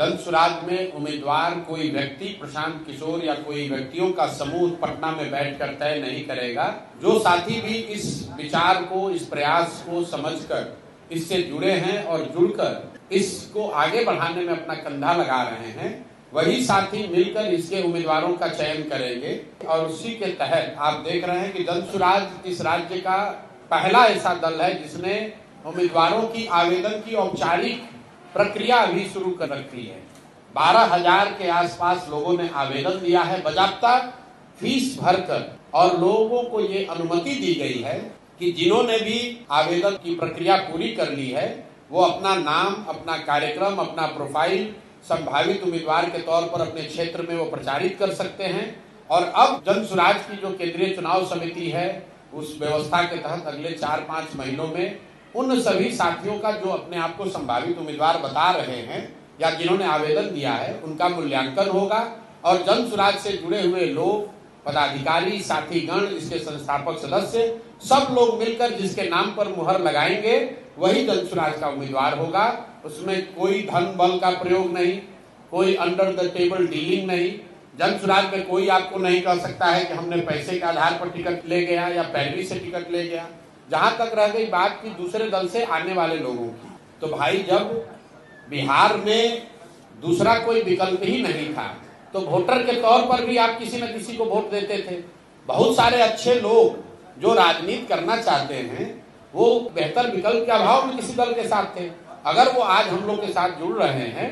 जन सुराज में उम्मीदवार कोई व्यक्ति प्रशांत किशोर या कोई व्यक्तियों का समूह पटना में बैठकर तय नहीं करेगा। जो साथी भी इस विचार को, इस प्रयास को समझकर इससे जुड़े हैं और जुड़कर इसको आगे बढ़ाने में अपना कंधा लगा रहे हैं, वही साथी मिलकर इसके उम्मीदवारों का चयन करेंगे। और उसी के तहत आप देख रहे हैं कि जन सुराज इस राज्य का पहला ऐसा दल है जिसने उम्मीदवारों की आवेदन की औपचारिक प्रक्रिया अभी शुरू कर रखी है। 12,000 के आसपास लोगों ने आवेदन दिया है बाकायदा फीस भरकर, और लोगों को ये अनुमति दी गई है कि जिन्होंने भी आवेदन की प्रक्रिया पूरी कर ली है वो अपना नाम, अपना कार्यक्रम, अपना प्रोफाइल संभावित उम्मीदवार के तौर पर अपने क्षेत्र में वो प्रचारित कर सकते हैं। और अब जन सुराज की जो केंद्रीय चुनाव समिति है उस व्यवस्था के तहत अगले 4-5 महीनों में उन सभी साथियों का जो अपने आप को संभावित उम्मीदवार बता रहे हैं या जिन्होंने आवेदन दिया है उनका मूल्यांकन होगा। और जन सुराज से जुड़े हुए लोग, पदाधिकारी, साथीगण, इसके संस्थापक सदस्य, सब लोग मिलकर जिसके नाम पर मुहर लगाएंगे वही जन सुराज का उम्मीदवार होगा। उसमें कोई धन बल का प्रयोग नहीं, कोई अंडर द टेबल डीलिंग नहीं। जन सुराज में कोई आपको नहीं कह सकता है कि हमने पैसे के आधार पर टिकट ले गया या पैरवी से टिकट ले गया। जहां तक रह गई बात की दूसरे दल से आने वाले लोगों की, तो भाई जब बिहार में दूसरा कोई विकल्प ही नहीं था तो वोटर के तौर पर भी आप किसी न किसी को वोट देते थे। बहुत सारे अच्छे लोग जो राजनीति करना चाहते हैं वो बेहतर विकल्प के अभाव में किसी दल के साथ थे। अगर वो आज हम लोग के साथ जुड़ रहे हैं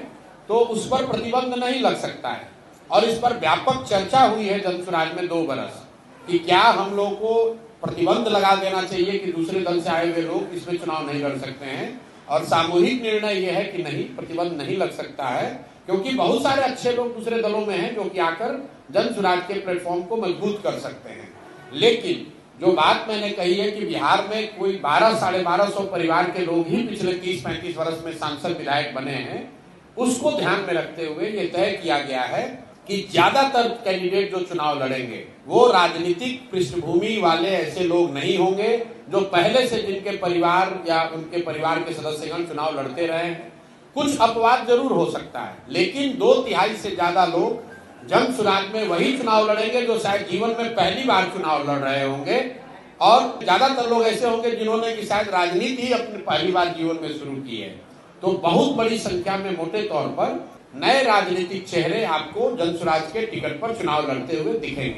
तो उस पर प्रतिबंध नहीं लग सकता है। और इस पर व्यापक चर्चा हुई है जन सुराज में 2 बरस कि क्या हम लोग को प्रतिबंध लगा देना चाहिए कि दूसरे दल से आए हुए लोग इसमें चुनाव नहीं लड़ सकते हैं। और सामूहिक निर्णय यह है कि नहीं, प्रतिबंध नहीं लग सकता है, क्योंकि बहुत सारे अच्छे लोग दूसरे दलों में हैं जो कि आकर जन सुराज के प्लेटफॉर्म को मजबूत कर सकते हैं। लेकिन जो बात मैंने कही है कि बिहार में कोई 1200-1250 परिवार के लोग ही पिछले 30-35 वर्ष में सांसद विधायक बने हैं, उसको ध्यान में रखते हुए ये तय किया गया है कि ज्यादातर कैंडिडेट जो चुनाव लड़ेंगे वो राजनीतिक पृष्ठभूमि वाले ऐसे लोग नहीं होंगे जो पहले से जिनके परिवार या उनके परिवार के सदस्यगण चुनाव लड़ते रहे हैं। कुछ अपवाद जरूर हो सकता है, लेकिन 2/3 से ज्यादा लोग जन सुराज में वही चुनाव लड़ेंगे जो शायद जीवन में पहली बार चुनाव लड़ रहे होंगे। और ज्यादातर लोग ऐसे होंगे जिन्होंने कि शायद राजनीति ही अपनी पहली बार जीवन में शुरू की है। तो बहुत बड़ी संख्या में मोटे तौर पर नए राजनीतिक चेहरे आपको जन सुराज के टिकट पर चुनाव लड़ते हुए दिखेंगे।